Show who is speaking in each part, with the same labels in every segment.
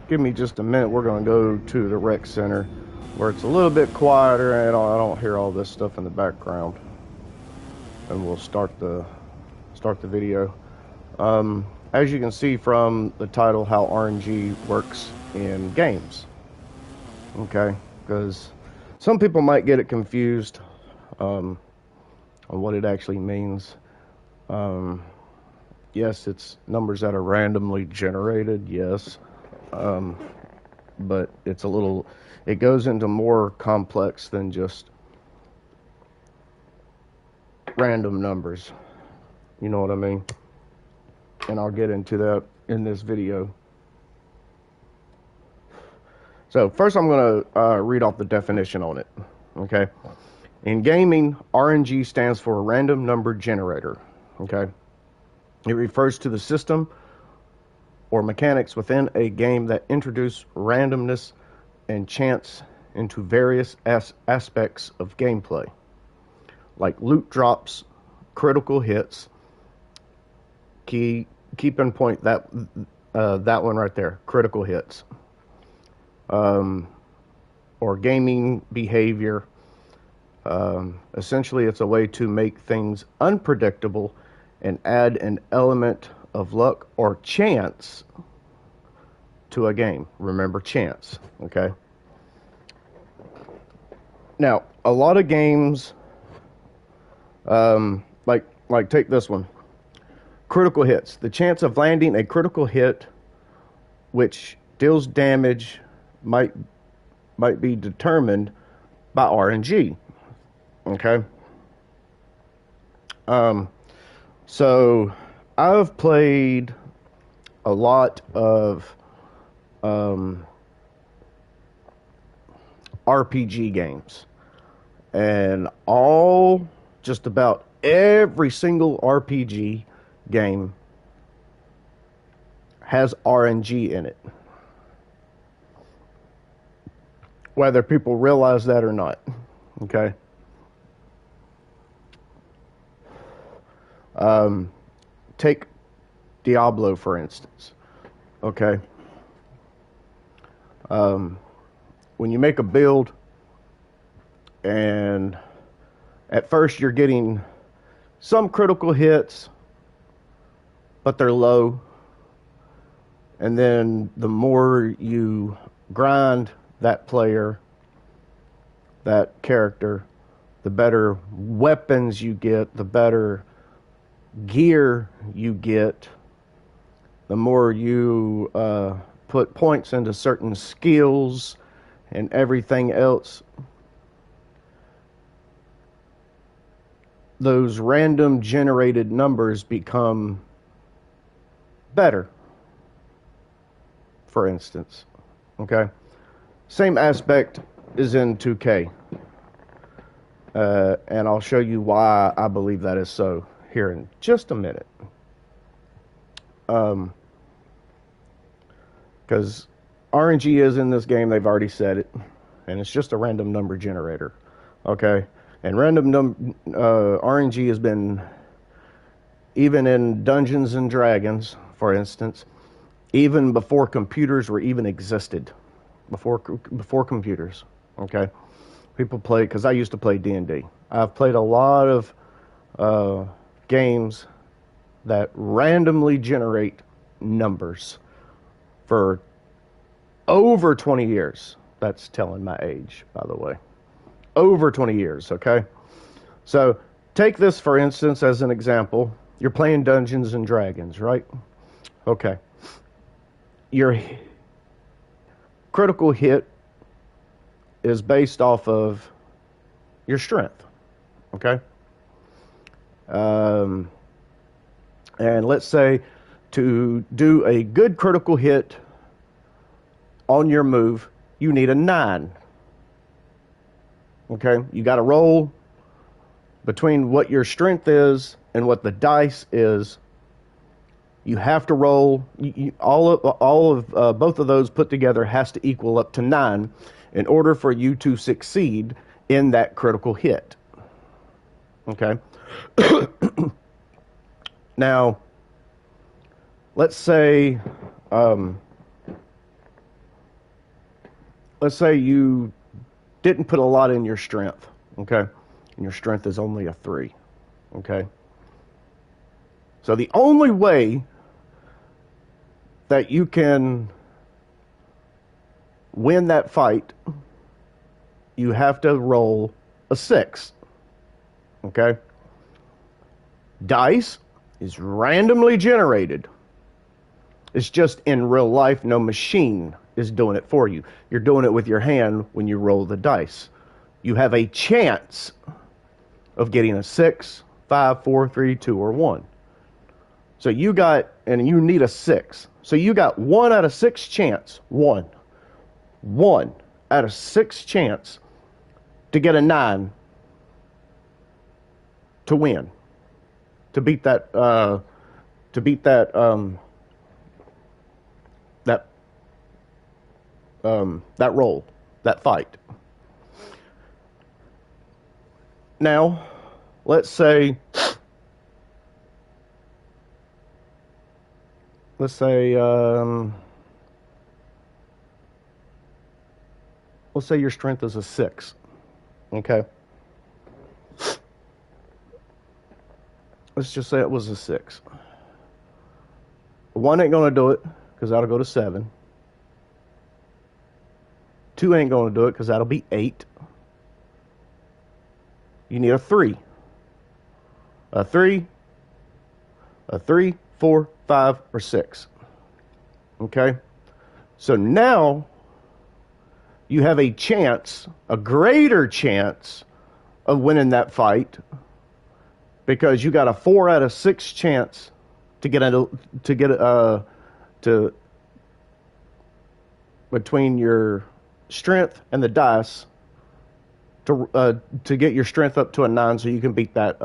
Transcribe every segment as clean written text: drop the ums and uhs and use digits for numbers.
Speaker 1: Give me just a minute. We're going to go to the rec center where it's a little bit quieter and I don't hear all this stuff in the background. And we'll start the video. As you can see from the title, how RNG works in games. Okay, because some people might get it confused on what it actually means. Yes, it's numbers that are randomly generated, yes. But it's it goes into more complex than just random numbers. You know what I mean? And I'll get into that in this video. So first I'm going to read off the definition on it. Okay. In gaming, RNG stands for random number generator. Okay. It refers to the system or mechanics within a game that introduce randomness and chance into various aspects of gameplay, like loot drops, critical hits. Keep in point that one right there, critical hits, or gaming behavior. Essentially, it's a way to make things unpredictable and add an element of luck or chance to a game. Remember, chance. Okay. Now, a lot of games, like take this one, critical hits. The chance of landing a critical hit, which deals damage, might be determined by RNG. Okay. So I've played a lot of RPG games, and just about every single RPG game has RNG in it, whether people realize that or not. Okay. Take Diablo, for instance. Okay. When you make a build, and at first you're getting some critical hits, but they're low. And then the more you grind that player, that character, the better weapons you get, the better gear you get, the more you put points into certain skills and everything else. Those random generated numbers become better, for instance. Okay? Same aspect is in 2K. And I'll show you why I believe that is so here in just a minute. Because RNG is in this game, they've already said it, and it's just a random number generator. Okay? And RNG has been, even in Dungeons and Dragons, for instance, even before computers were even existed, before computers. Okay? People play, because I used to play D&D. I've played a lot of games that randomly generate numbers for over 20 years. That's telling my age, by the way. Over 20 years, okay? So take this, for instance, as an example. You're playing Dungeons and Dragons, right? Okay. Your critical hit is based off of your strength, okay? And let's say to do a good critical hit on your move, you need a 9. Okay? You got to roll between what your strength is and what the dice is. You have to roll. All of both of those put together has to equal up to 9 in order for you to succeed in that critical hit. Okay? Now, let's say let's say you didn't put a lot in your strength, okay? And your strength is only a 3, okay? So the only way that you can win that fight, you have to roll a 6, okay? Dice is randomly generated. It's just in real life, no machine is doing it for you. You're doing it with your hand when you roll the dice. You have a chance of getting a 6, 5, 4, 3, 2, or 1. So you got, and you need a 6. So you got 1 out of 6 chance. 1 out of 6 chance to get a 9 to win. To beat that, that roll, that fight. Now, let's say let's say your strength is a 6, okay? Let's just say it was a 6. 1 ain't gonna do it because that'll go to 7. 2 ain't gonna do it because that'll be 8. You need a 3. A 3, 4, 5, or 6. Okay? So now you have a chance, a greater chance of winning that fight because you got a 4 out of 6 chance to get between your strength and the dice to get your strength up to a 9 so you can beat that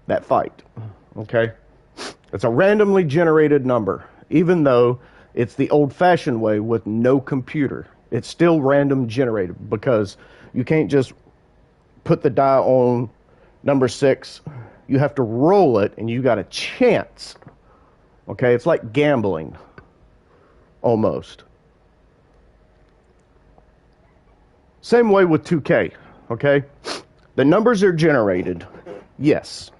Speaker 1: that fight. Okay? It's a randomly generated number, even though it's the old-fashioned way with no computer. It's still random generated because you can't just put the die on number 6. You have to roll it, and you got a chance. Okay? It's like gambling, almost. Same way with 2K. Okay? The numbers are generated, yes.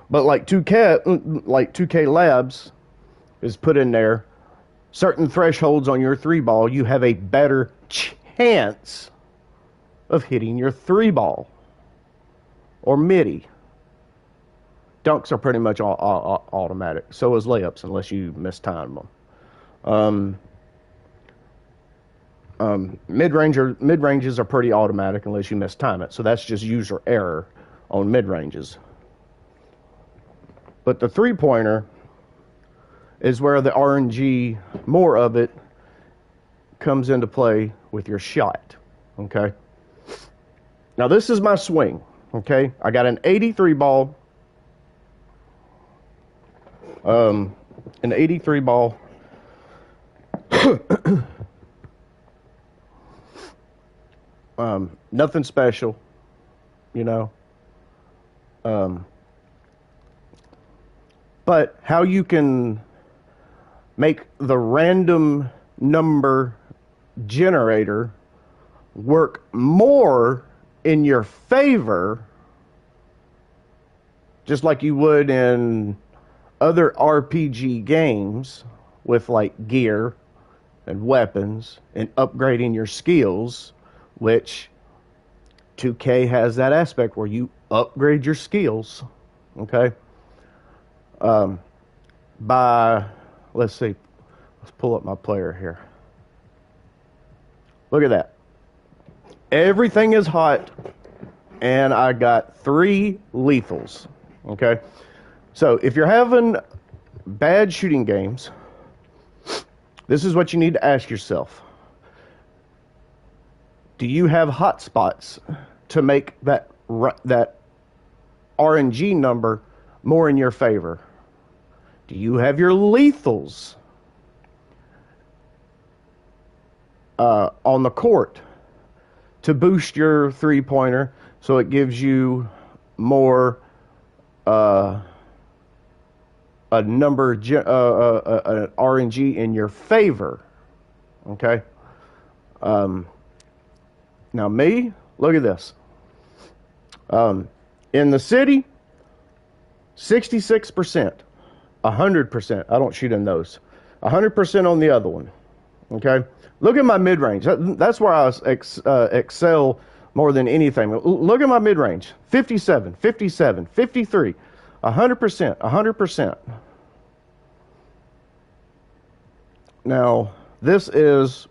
Speaker 1: But like 2K Labs is put in there, certain thresholds on your 3-ball, you have a better chance of hitting your 3-ball or midi. Dunks are pretty much all automatic. So is layups unless you mistime them. Mid-ranges are pretty automatic unless you mistime it. So that's just user error on mid-ranges. But the 3-pointer is where the RNG, more of it, comes into play with your shot. Okay? Now this is my swing. Okay? I got an 83 ball. An 83 ball. Nothing special, you know. But how you can make the random number generator work more in your favor, just like you would in other RPG games with like gear and weapons and upgrading your skills, which 2K has that aspect where you upgrade your skills, okay? Let's see, let's pull up my player here. Look at that. Everything is hot, and I got 3 lethals, okay? So if you're having bad shooting games, this is what you need to ask yourself. Do you have hot spots to make that RNG number more in your favor? Do you have your lethals on the court to boost your 3-pointer so it gives you more a number, an RNG in your favor. Okay. Now me, look at this. In the city, 66%, 100%. I don't shoot in those. 100% on the other one. Okay. Look at my mid range. That's where I excel more than anything. Look at my mid range. 57, 57, 53, 100%, 100%. Now, this is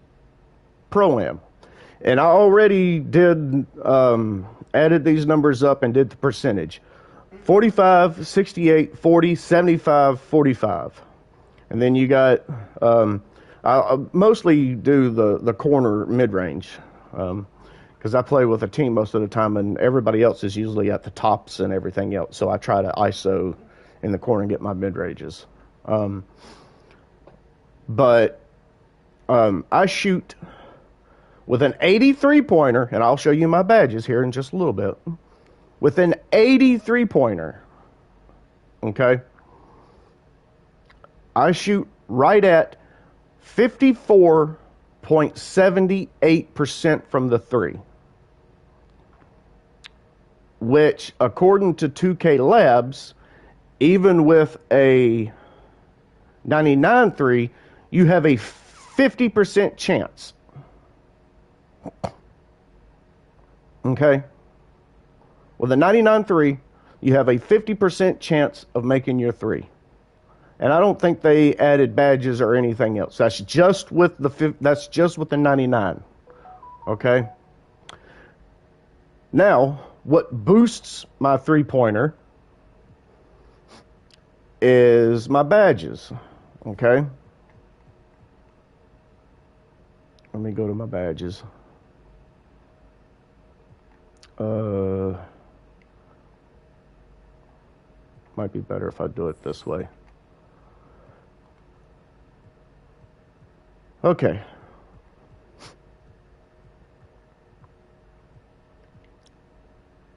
Speaker 1: Pro-Am. And I already did, added these numbers up and did the percentage. 45, 68, 40, 75, 45. And then you got, I mostly do the corner mid-range. Because I play with a team most of the time, and everybody else is usually at the tops and everything else. So I try to ISO in the corner and get my mid-ranges. But I shoot with an 83-pointer, and I'll show you my badges here in just a little bit. With an 83-pointer, okay, I shoot right at 54.78% from the three, which, according to 2K Labs, even with a 99-3, you have a 50% chance. Okay? With a 99-3, you have a 50% chance of making your three. And I don't think they added badges or anything else. That's just with the 99. Okay? Now, what boosts my three-pointer is my badges. Okay? Let me go to my badges. Might be better if I do it this way. Okay.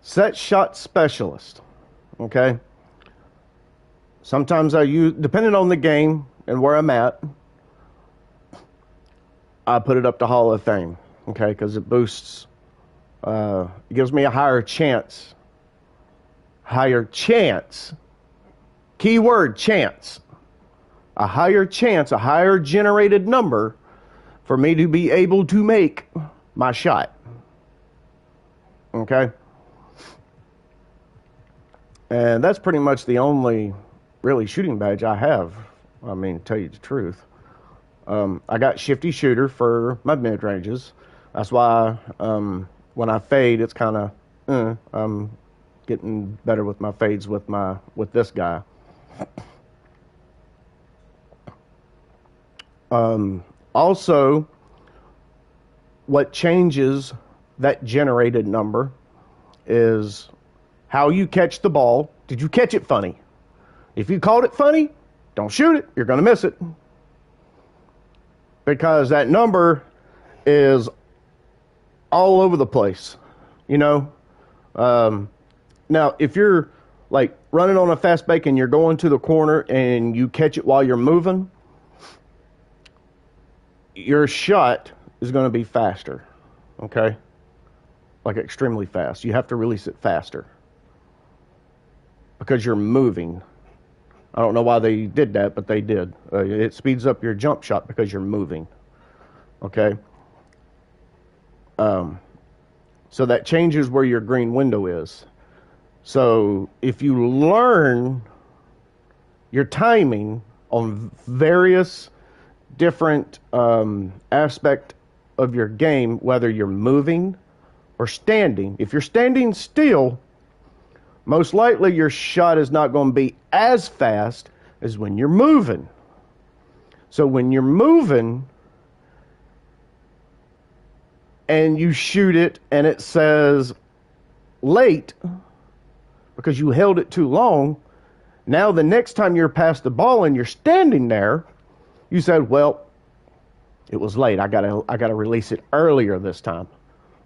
Speaker 1: Set shot specialist. Okay. Sometimes I use, depending on the game and where I'm at, I put it up to Hall of Fame. Okay, because it boosts. It gives me a higher chance. Higher chance. Keyword chance. A higher chance, a higher generated number for me to be able to make my shot. Okay? And that's pretty much the only really shooting badge I have. I mean, to tell you the truth. I got Shifty Shooter for my mid-ranges. That's why when I fade, it's kind of, I'm getting better with my fades with this guy. Also, what changes that generated number is how you catch the ball. Did you catch it funny? If you caught it funny, don't shoot it. You're going to miss it. Because that number is all over the place, you know. Now, if you're like running on a fast break and you're going to the corner and you catch it while you're moving, your shot is going to be faster, okay? Like extremely fast. You have to release it faster because you're moving. I don't know why they did that, but they did. It speeds up your jump shot because you're moving, okay? So that changes where your green window is. So if you learn your timing on various different aspect of your game, whether you're moving or standing. If you're standing still, most likely your shot is not going to be as fast as when you're moving. So when you're moving and you shoot it and it says late because you held it too long, now the next time you're past the ball and you're standing there, you said, well, it was late. I gotta release it earlier this time.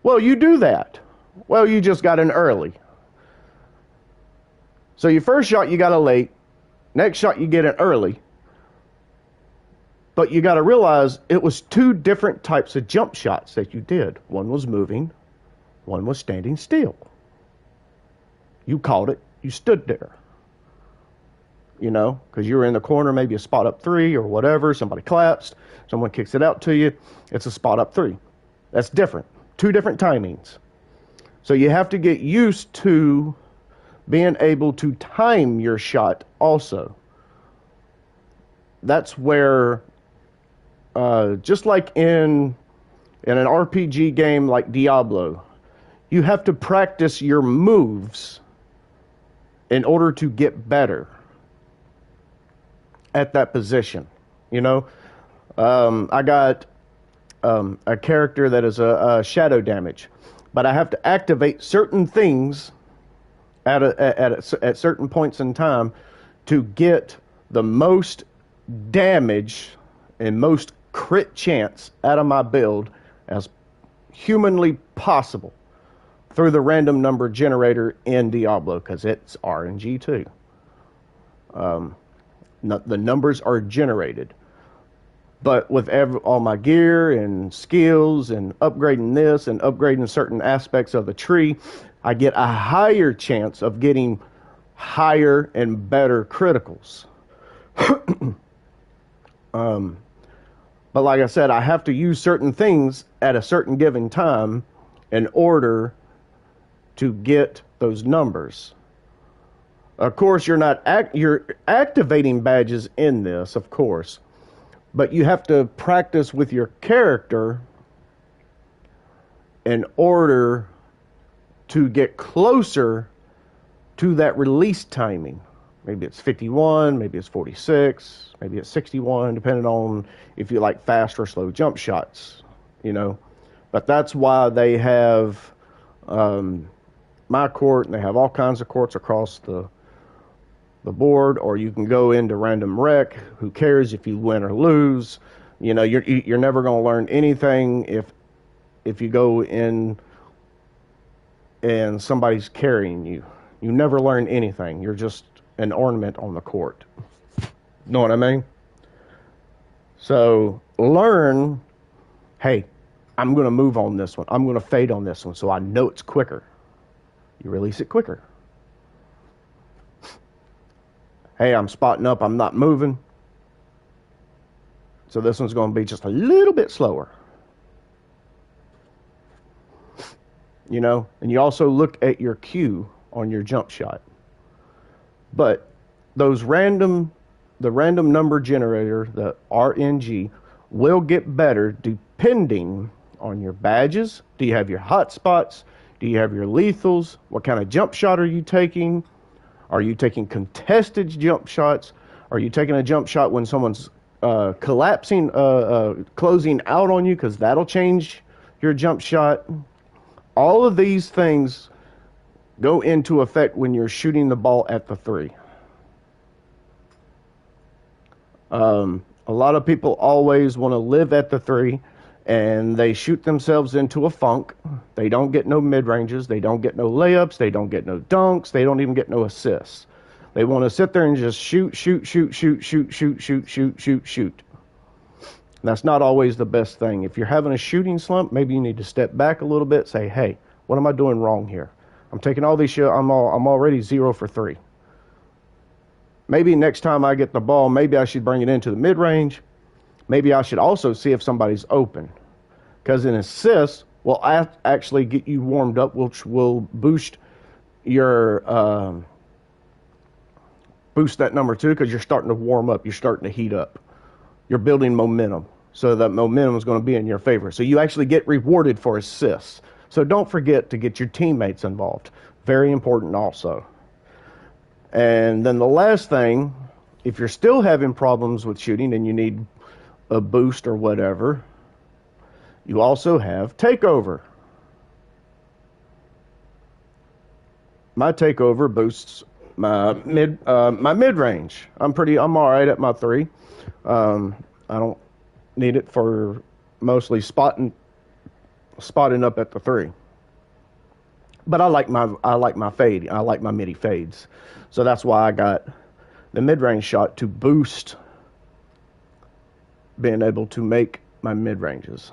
Speaker 1: Well, you do that. Well, you just got in early. So your first shot, you got a late. Next shot, you get it early. But you got to realize it was two different types of jump shots that you did. One was moving, one was standing still. You caught it, you stood there. You know, because you were in the corner, maybe a spot up three or whatever. Somebody collapsed, someone kicks it out to you. It's a spot up three. That's different. Two different timings. So you have to get used to being able to time your shot also. That's where, just like in an RPG game like Diablo, you have to practice your moves in order to get better at that position. You know, I got a character that is a shadow damage, but I have to activate certain things at certain points in time to get the most damage and most crit chance out of my build as humanly possible through the random number generator in Diablo, because it's RNG too. The numbers are generated. But with all my gear and skills and upgrading this and upgrading certain aspects of the tree, I get a higher chance of getting higher and better criticals. But like I said, I have to use certain things at a certain given time in order to get those numbers. Of course, you're activating badges in this, of course, but you have to practice with your character in order to get closer to that release timing. Maybe it's 51, maybe it's 46, maybe it's 61, depending on if you like fast or slow jump shots, you know. But that's why they have my court, and they have all kinds of courts across the board, or you can go into random rec. Who cares if you win or lose? You know, you're never going to learn anything if you go in and somebody's carrying you. You never learn anything. You're just an ornament on the court. Know what I mean? So learn, hey, I'm going to move on this one. I'm going to fade on this one, so I know it's quicker. You release it quicker. Hey, I'm spotting up, I'm not moving. So this one's going to be just a little bit slower. You know, and you also look at your cue on your jump shot. But the random number generator, the RNG, will get better depending on your badges. Do you have your hot spots? Do you have your lethals? What kind of jump shot are you taking? Are you taking contested jump shots? Are you taking a jump shot when someone's collapsing, closing out on you? Because that'll change your jump shot. All of these things go into effect when you're shooting the ball at the three. A lot of people always want to live at the three, and they shoot themselves into a funk. They don't get no mid-ranges. They don't get no layups. They don't get no dunks. They don't even get no assists. They want to sit there and just shoot. That's not always the best thing. If you're having a shooting slump, maybe you need to step back a little bit, say, hey, what am I doing wrong here? I'm taking all these shots. I'm already 0 for 3. Maybe next time I get the ball, maybe I should bring it into the mid-range. Maybe I should also see if somebody's open. Because an assist will actually get you warmed up, which will boost your boost that number too, because you're starting to warm up. You're starting to heat up. You're building momentum. So that momentum is going to be in your favor. So you actually get rewarded for assists. So don't forget to get your teammates involved. Very important also. And then the last thing, if you're still having problems with shooting and you need a boost or whatever, you also have takeover. My takeover boosts my mid range. I'm all right at my 3. I don't need it for mostly spotting up at the 3. But I like my fade. I like my midi fades. So that's why I got the mid-range shot to boost being able to make my mid-ranges.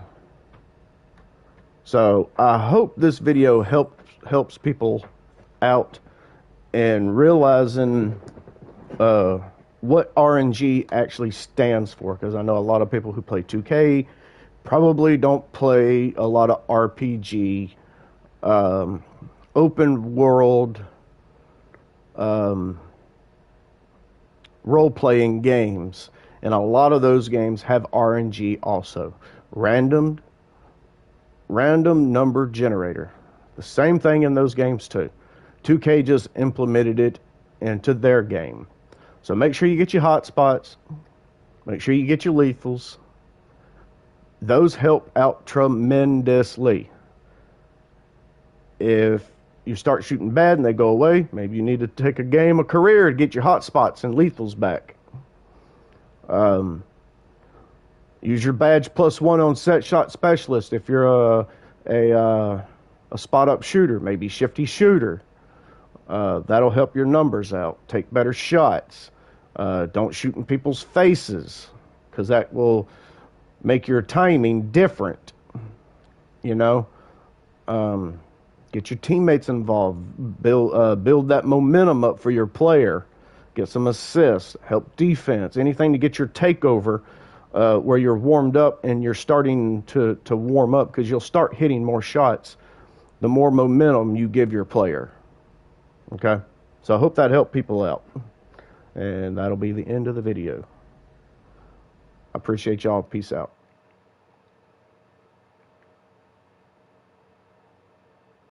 Speaker 1: So I hope this video helps people out in realizing what RNG actually stands for, because I know a lot of people who play 2K probably don't play a lot of RPG, open world, role-playing games, and a lot of those games have RNG also. Random number generator. The same thing in those games too. 2K just implemented it into their game. So make sure you get your hotspots. Make sure you get your lethals. Those help out tremendously. If you start shooting bad and they go away, maybe you need to take a game of career to get your hotspots and lethals back. Use your badge +1 on set shot specialist if you're a spot up shooter, maybe shifty shooter. That'll help your numbers out. Take better shots. Don't shoot in people's faces, because that will make your timing different. You know, get your teammates involved. Build that momentum up for your player. Get some assists. Help defense. Anything to get your takeover where you're warmed up and you're starting to warm up, because you'll start hitting more shots the more momentum you give your player. Okay? So I hope that helped people out. And that'll be the end of the video. I appreciate y'all. Peace out.